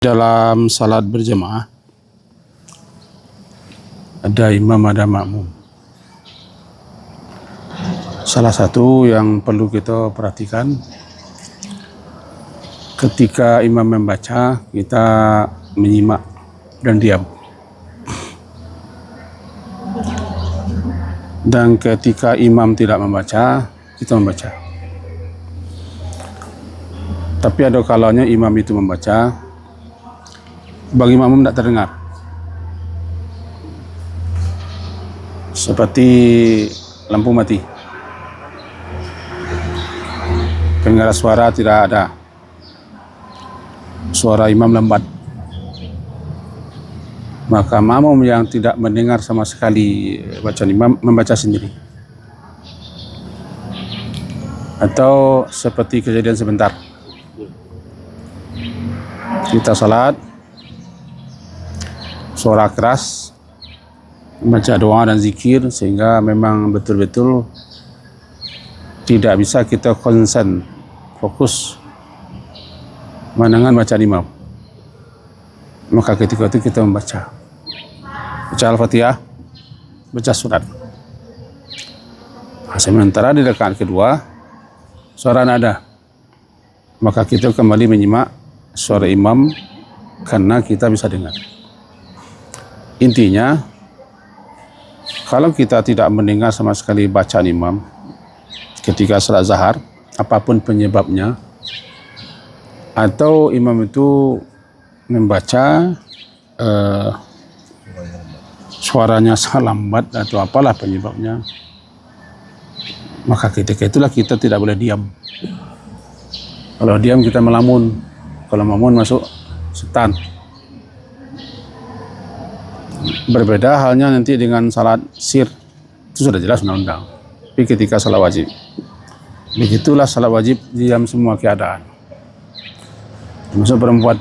Dalam salat berjemaah ada imam, ada makmum. Salah satu yang perlu kita perhatikan, ketika imam membaca, kita menyimak dan diam. Dan ketika imam tidak membaca, kita membaca. Tapi ada kalanya imam itu membaca, bagi makmum tidak terdengar, seperti lampu mati, pengeras suara tidak ada, suara imam lambat, maka makmum yang tidak mendengar sama sekali bacaan imam membaca sendiri. Atau seperti kejadian sebentar, kita salat, suara keras, membaca doa dan zikir, sehingga memang betul-betul tidak bisa kita konsen, fokus mendengar bacaan imam. Maka ketika itu kita membaca Al-Fatihah, baca surat. Sementara di rakaat kedua suara nada, maka kita kembali menyimak suara imam karena kita bisa dengar. Intinya, kalau kita tidak mendengar sama sekali bacaan imam ketika salat zahar, apapun penyebabnya, atau imam itu membaca suaranya sangat lambat atau apalah penyebabnya, maka ketika itulah kita tidak boleh diam. Kalau diam kita melamun, kalau melamun masuk setan. Berbeda halnya nanti dengan salat sir, itu sudah jelas undang-undang. Tapi ketika salat wajib, begitulah salat wajib diam semua keadaan, termasuk perempuan.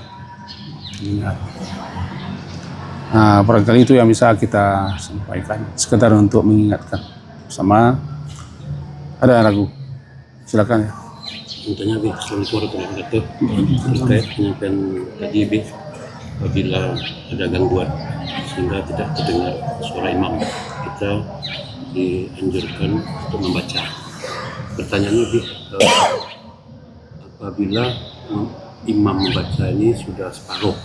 Nah, barangkali itu yang bisa kita sampaikan, sekedar untuk mengingatkan. Sama ada lagu, silakan ya. Intinya Assalamualaikum warahmatullahi wabarakatuh. Terkait penyampaian tadi apabila ada gangguan sehingga tidak terdengar suara imam, kita dianjurkan untuk membaca. Pertanyaannya apabila imam membaca ini sudah separuh,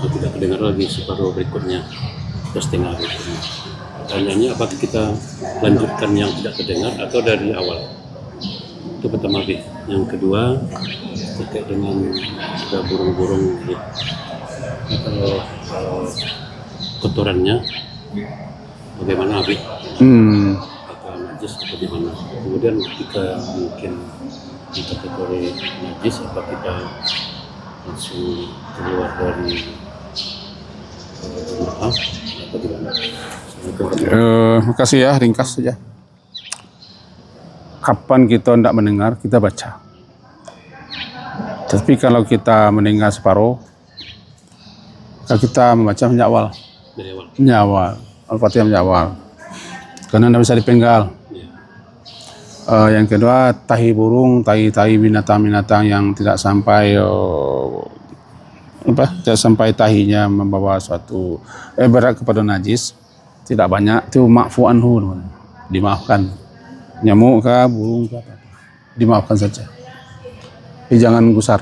atau tidak terdengar lagi separuh berikutnya, sudah setengah berikutnya. Pertanyaannya, apakah kita lanjutkan yang tidak terdengar atau dari awal? Itu pertama. Yang kedua, terkait dengan ada burung-burung atau kotorannya, bagaimana apakah najis atau gimana? Kemudian ketika mungkin kita kategori najis, apa kita langsung keluar dari rumah atau gimana? Terima kasih ya, ringkas saja. Kapan kita tidak mendengar, kita baca. Tapi kalau kita mendengar separuh, kita membaca menyawal. Menyawal, Al-Fatihah menyawal. Karena tidak bisa dipenggal. Yang kedua, tahi burung, tahi binatang-binatang yang tidak sampai tidak sampai tahinya membawa suatu berat kepada najis, tidak banyak, itu ma'fu anhu, dimaafkan. Nyamuk kah, burung kah, dimaafkan saja. Tapi jangan gusar.